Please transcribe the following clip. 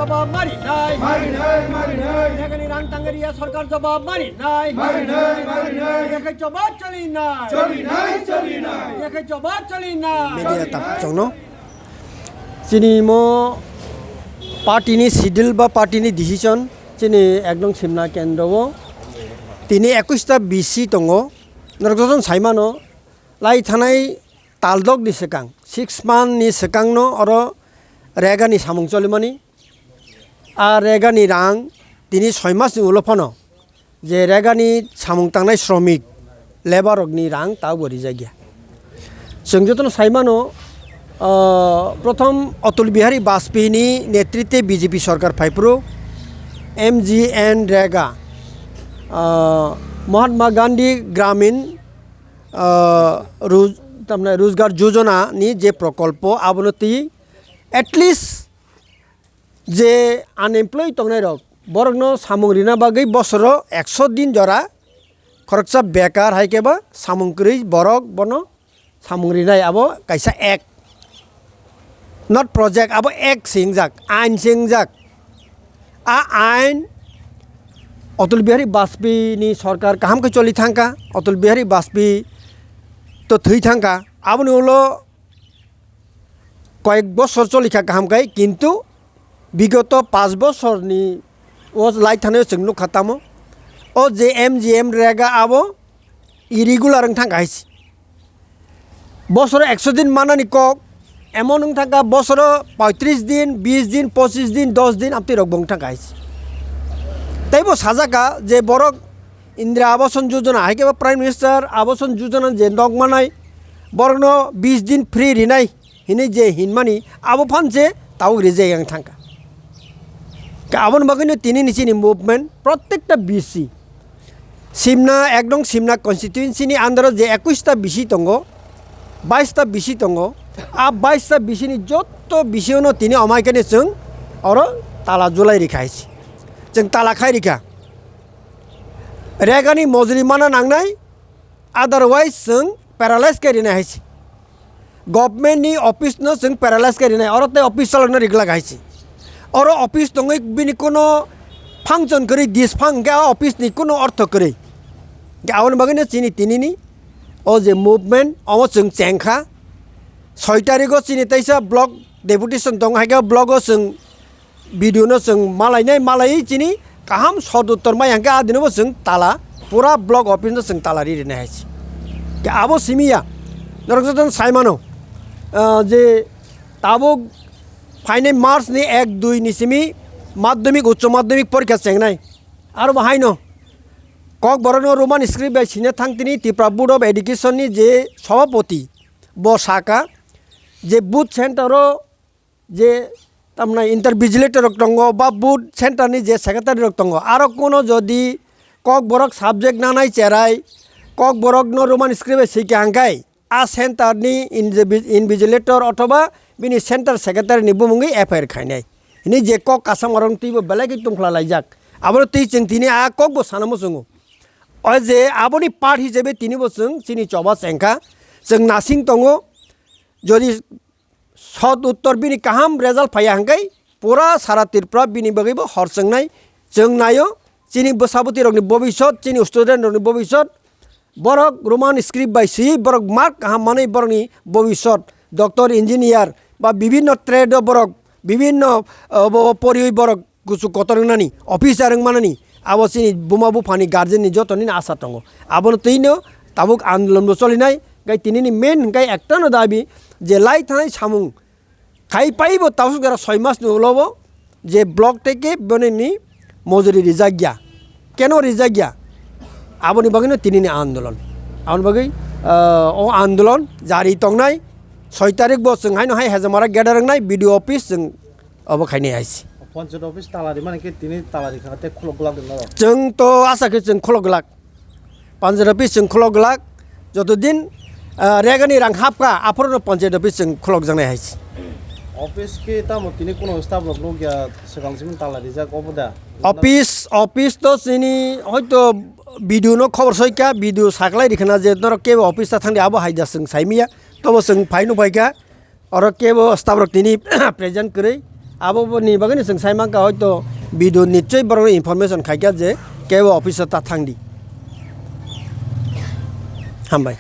জবাব মারি নাই রেগানি রাং টাঙ্গারিয়া সরকার জবাব মারি নাই একে জবাব চলি নাই একে জবাব চলি নাই media tap chongno chini mo party ni sidil ba party ni decision chini ekdom simna kendro tini 21 ta BC tongo norokjon saimano lai thanai taldok ni sekang 6 month ni sekang no oro rega ni samung cholimani a rega ni rang tini 6 mas ni ulopano je rega ni samung tangnai শ্রমিক labor ni rang ta bori jagya সংযতন সাইমানো প্রথম অতুল বিহারী বাজপেয়ীনি নেতৃত্বে BJP সরকার ফাইপ্রো MGN রেগা মহাত্মা গান্ধী গ্রামীণ রোজগার যোজনা নি যে প্রকল্প আবনতি at least যে unemploy তংনাই rock বরগ্ন সামুং রিনা বাগৈ বছর 100 দিন জরা খরচা বেকার হাইকেবা সামুংক্রি বরক বন সামুং রিনাই আবো কাইসা এক not project abo ek singjak ain singjak a ain Atul Bihari Vajpayee ni সরকার কাহাম কে চলি থাঙ্কা অতুল বিহারী বাজপেয়ী তো থুই থাঙ্কা আবনি হলো কয়েক বছর চলিখা কাহাম কাই কিন্তু বিগত 5 বছর ni ও লাই থানে জংনু খাতামো ও যে MGM রেগা আবো ইরেগুলার থাঙ্কা হাইছি বছর 100 দিন মানানি কক এমন থাকা বছর 35 দিন 20 দিন 25 দিন 10 দিন আপনি রকবং থাকাইছে তাইব সাজাকা যে বরক ইন্দিরা আবাসন যোজনা হাইকেবা প্রাইম মিনিস্টার আবাসন যোজনা যে নগমানাই বরন 20 দিন ফ্রি রিনাই হিনে যে হিনমানি আবো ফানছে তাও রিজে yang থাকা আবন বাগিনো তিনি নিচিনি মুভমেন্ট প্রত্যেকটা বিসি সিমনা একদম সিমনা কনস্টিটিউয়েন্সি নি আন্ডার যে 21টা বিসি তঙ্গ 22টা বিসি তঙ্গ आ 22টা বিসিনি যত বিসিওনো তিনি অমাইকানে जों और ताला जुलाई रिखाइছি जों ताला खाइ रिखा रेगानि मजुरिमाना नांनाय आदारवाइज जों पेरालाइज करिना हाइছি गभर्नमेन्ट नि अफिस न जों पेरालाइज करिना और ते अफिस चलानो रिगला गाइছি और अफिस दङै बिनि कोनो फांक्शन करि दिस फांगा अफिस नि कोनो अर्थ करि गावन बागैनो चिनि तिनिनि ओ जे मुभमेन्ट अ जों चेंखा 6 तारिखो चिनि तैसा ब्लक डेपुटेशन दं हाइगा ब्लगो जों भिडियोनो जों मालाय चिनि काहाम सद उत्तर मायहांगा आदिनोबो जों ताला पूरा ब्लक अफिसनो जों ताला रिने हाइছি आबो सिमिया नरकजन साइमानो जे ताबो फाइने मार्च नि 1 2 नि सिमि माध्यमिक उच्च माध्यमिक परीक्षा चेंगनाय आरो बाहायनो কক बरनो रोमान स्क्रिप्ट बाय सिने थांतिनि त्रिपुरा बोर्ड अफ एडुकेशन नि जे सभापति बसाका जे बुथ सेंटारो जे तामना इंटरभिजिलेटर दंग बा बुथ सेंटर नि जे सेक्रेटारि दंग आरो कोनो जदि কক बरक सब्जेक्ट नानाय चेराय কক बरक नो रोमान स्क्रिप्ट सिके हांगाय आ सेंटर नि इनभिजिलेटर अथवा बिनि सेंटर सेक्रेटारि नि बुमुंगै एफआईआर खायनाय नि जे কক आसाम अरं तिबो बेलेगै तुंख्ला लायजाक आबो ति जों तिनि आ কক बो सानामो जोङो अ जे आबोनि पार्ट हिसाबै तिनि बो जों चिनि चबा सेंखा जों नासिं दङो যদি সদ উত্তর বিনি কাহাম রেজাল্ট ফাইয়া হাंगाय পুরা সারা त्रिपुरा बिनि बगैबो हरसंनाय जों नायो चिनि बसाबती रंनि भबिष्यत चिनि स्टुडेन्ट रंनि भबिष्यत बरक रोमान स्क्रिप्ट बाय सि बरक मार्क काहाम माने बरनि भबिष्यत डक्टर इन्जिनियार बा विभिन्न ट्रेड बरक विभिन्न परिय बरक गुसु कतरंनानि अफिसार मानानि आबो चिनि बुमा बुफानि गार्जेननि जतनि आशा दङ आबो तैनो ताबुक आन्दोलन चलिनाय गाय तिनिनि मेन गाय एकटानो दाबि जे लाई थानाय सामुं खाइ पाइबो तावसु गरा 6 मास नुलबो जे ब्लक থেকে बनेनि मजुरि रिजागिया केन रिजागिया आबोनि बागैनो तिनिनि आन्दोलन आबोनि बागै ओ आन्दोलन जारि तंनाय 6 तारिख बो जों हायनो हाय हेजामारा गेदारंनाय भिडिअ अफिस जों अब खायनाय हायसि पञ्चायत अफिस तालारि माने के तिनि तालारि खाते खुलगलाक दङ जों तो आसाखै जों खुलगलाक पञ्चायत अफिस जों खुलगलाक যতদিন रेगानि रां हाबका आफोरनो पञ्चायत अफिस जों खुलग जानाय हायसि अफिस के तामो तिनि कोनो स्टाफ लोग गया सिगांसिम तालारि जा कबदा অফিস তো চিনি হয়তো ভিডিও ন খবর সইকা ভিডিও সাকলাই রেখনা যে ধর কেব অফিসটা থাকলে আবো হাইদা जों সাইমিয়া তবে जों ফাইনো ফাইকা আর কেব স্টাফ তিনি প্রেজেন্ট করে Aboni bagani जों साइमांका हयতো भिडिअ निश्चय बरं इनफरमेशन खायका जे केव अफिसार ता थांदी हामबाय